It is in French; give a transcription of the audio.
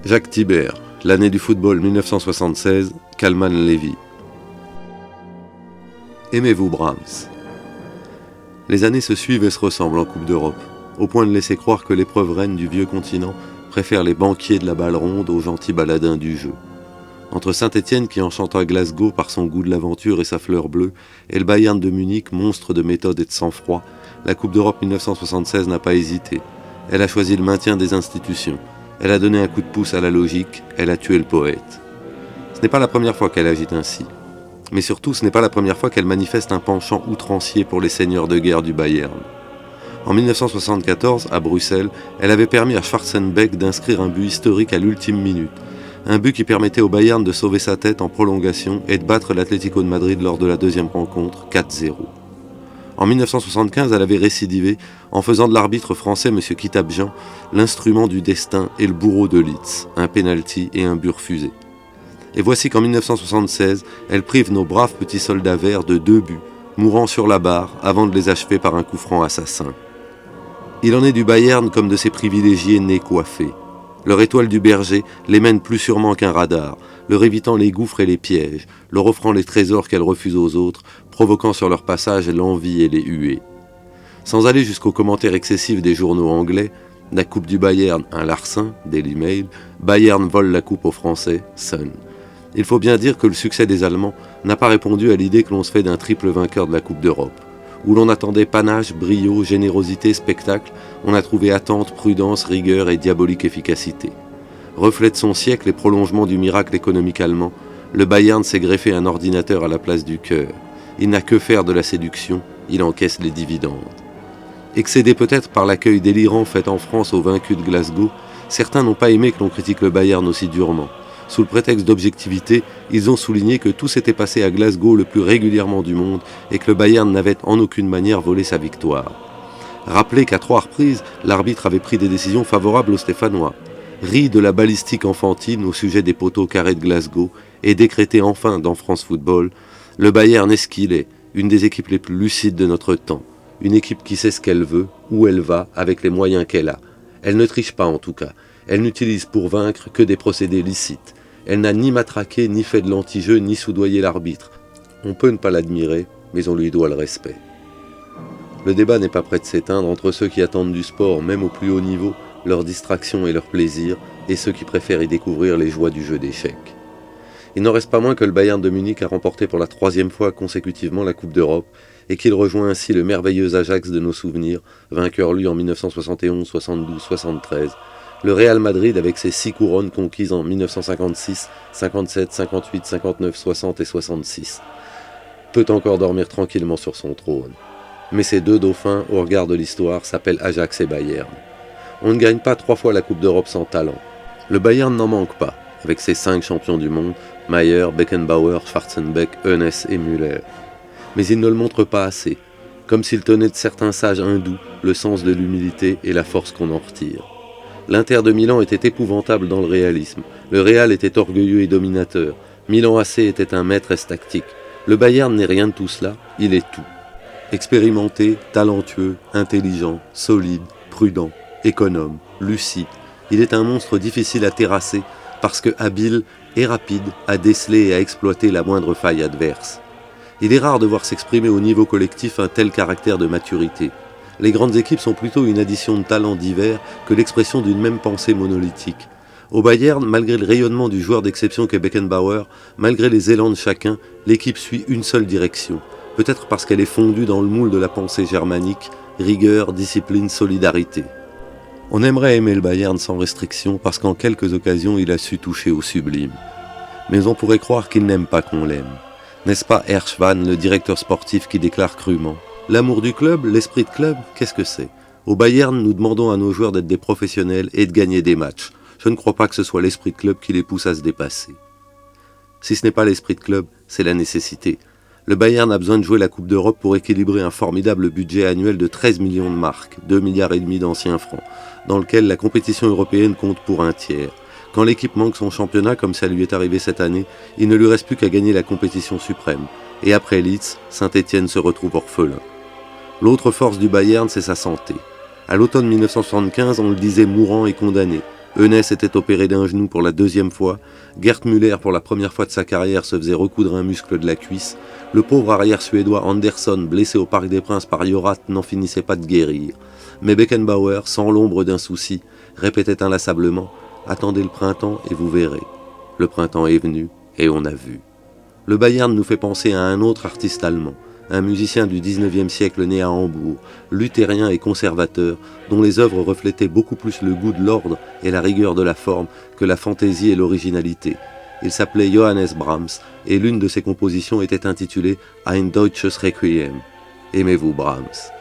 Jacques Thibert, l'année du football 1976, Kalman Levy. Aimez-vous Brahms? Les années se suivent et se ressemblent en Coupe d'Europe, au point de laisser croire que l'épreuve reine du vieux continent préfère les banquiers de la balle ronde aux gentils baladins du jeu. Entre Saint-Étienne qui enchanta Glasgow par son goût de l'aventure et sa fleur bleue, et le Bayern de Munich, monstre de méthode et de sang-froid, la Coupe d'Europe 1976 n'a pas hésité. Elle a choisi le maintien des institutions. Elle a donné un coup de pouce à la logique, elle a tué le poète. Ce n'est pas la première fois qu'elle agit ainsi. Mais surtout, ce n'est pas la première fois qu'elle manifeste un penchant outrancier pour les seigneurs de guerre du Bayern. En 1974, à Bruxelles, elle avait permis à Schwarzenbeck d'inscrire un but historique à l'ultime minute. Un but qui permettait au Bayern de sauver sa tête en prolongation et de battre l'Atlético de Madrid lors de la deuxième rencontre, 4-0. En 1975, elle avait récidivé en faisant de l'arbitre français M. Kitabjian l'instrument du destin et le bourreau de Leeds, un pénalty et un but refusé. Et voici qu'en 1976, elle prive nos braves petits soldats verts de 2 buts, mourant sur la barre avant de les achever par un coup franc assassin. Il en est du Bayern comme de ses privilégiés nés coiffés. Leur étoile du berger les mène plus sûrement qu'un radar, leur évitant les gouffres et les pièges, leur offrant les trésors qu'elle refuse aux autres, provoquant sur leur passage l'envie et les huées. Sans aller jusqu'aux commentaires excessifs des journaux anglais, la coupe du Bayern, un larcin, Daily Mail, Bayern vole la coupe aux Français, Sun. Il faut bien dire que le succès des Allemands n'a pas répondu à l'idée que l'on se fait d'un triple vainqueur de la Coupe d'Europe. Où l'on attendait panache, brio, générosité, spectacle, on a trouvé attente, prudence, rigueur et diabolique efficacité. Reflet de son siècle et prolongement du miracle économique allemand, le Bayern s'est greffé un ordinateur à la place du cœur. Il n'a que faire de la séduction, il encaisse les dividendes. Excédé peut-être par l'accueil délirant fait en France aux vaincus de Glasgow, certains n'ont pas aimé que l'on critique le Bayern aussi durement. Sous le prétexte d'objectivité, ils ont souligné que tout s'était passé à Glasgow le plus régulièrement du monde et que le Bayern n'avait en aucune manière volé sa victoire. Rappelez qu'à 3 reprises, l'arbitre avait pris des décisions favorables aux Stéphanois, ri de la balistique enfantine au sujet des poteaux carrés de Glasgow et décrété enfin dans France Football, le Bayern est ce qu'il est, une des équipes les plus lucides de notre temps, une équipe qui sait ce qu'elle veut, où elle va, avec les moyens qu'elle a. Elle ne triche pas en tout cas, elle n'utilise pour vaincre que des procédés licites. Elle n'a ni matraqué, ni fait de l'anti-jeu, ni soudoyé l'arbitre. On peut ne pas l'admirer, mais on lui doit le respect. Le débat n'est pas prêt de s'éteindre entre ceux qui attendent du sport, même au plus haut niveau, leur distraction et leur plaisir, et ceux qui préfèrent y découvrir les joies du jeu d'échecs. Il n'en reste pas moins que le Bayern de Munich a remporté pour la 3e fois consécutivement la Coupe d'Europe, et qu'il rejoint ainsi le merveilleux Ajax de nos souvenirs, vainqueur lui en 1971, 72, 73, le Real Madrid avec ses 6 couronnes conquises en 1956, 57, 58, 59, 60 et 66, peut encore dormir tranquillement sur son trône. Mais ces 2 dauphins, au regard de l'histoire, s'appellent Ajax et Bayern. On ne gagne pas 3 fois la Coupe d'Europe sans talent. Le Bayern n'en manque pas, avec ses 5 champions du monde, Maier, Beckenbauer, Schwarzenbeck, Hoeneß et Müller. Mais il ne le montre pas assez, comme s'il tenait de certains sages hindous le sens de l'humilité et la force qu'on en retire. L'Inter de Milan était épouvantable dans le réalisme, le Real était orgueilleux et dominateur, Milan AC était un maîtresse tactique. Le Bayern n'est rien de tout cela, il est tout. Expérimenté, talentueux, intelligent, solide, prudent, économe, lucide, il est un monstre difficile à terrasser parce que habile et rapide à déceler et à exploiter la moindre faille adverse. Il est rare de voir s'exprimer au niveau collectif un tel caractère de maturité. Les grandes équipes sont plutôt une addition de talents divers que l'expression d'une même pensée monolithique. Au Bayern, malgré le rayonnement du joueur d'exception qu'est Beckenbauer, malgré les élans de chacun, l'équipe suit une seule direction. Peut-être parce qu'elle est fondue dans le moule de la pensée germanique, rigueur, discipline, solidarité. On aimerait aimer le Bayern sans restriction parce qu'en quelques occasions il a su toucher au sublime. Mais on pourrait croire qu'il n'aime pas qu'on l'aime. N'est-ce pas Herschwann, le directeur sportif, qui déclare crûment: l'amour du club, l'esprit de club, qu'est-ce que c'est? Au Bayern, nous demandons à nos joueurs d'être des professionnels et de gagner des matchs. Je ne crois pas que ce soit l'esprit de club qui les pousse à se dépasser. Si ce n'est pas l'esprit de club, c'est la nécessité. Le Bayern a besoin de jouer la Coupe d'Europe pour équilibrer un formidable budget annuel de 13 millions de marks, 2,5 milliards d'anciens francs, dans lequel la compétition européenne compte pour un tiers. Quand l'équipe manque son championnat, comme ça lui est arrivé cette année, il ne lui reste plus qu'à gagner la compétition suprême. Et après Leeds, Saint-Étienne se retrouve orphelin. L'autre force du Bayern, c'est sa santé. À l'automne 1975, on le disait mourant et condamné. Eunès était opéré d'un genou pour la 2e fois, Gerd Müller pour la première fois de sa carrière se faisait recoudre un muscle de la cuisse, le pauvre arrière suédois Andersson, blessé au Parc des Princes par Jorat, n'en finissait pas de guérir. Mais Beckenbauer, sans l'ombre d'un souci, répétait inlassablement « Attendez le printemps et vous verrez ». Le printemps est venu et on a vu. Le Bayern nous fait penser à un autre artiste allemand, un musicien du 19e siècle né à Hambourg, luthérien et conservateur, dont les œuvres reflétaient beaucoup plus le goût de l'ordre et la rigueur de la forme que la fantaisie et l'originalité. Il s'appelait Johannes Brahms et l'une de ses compositions était intitulée Ein deutsches Requiem. Aimez-vous Brahms?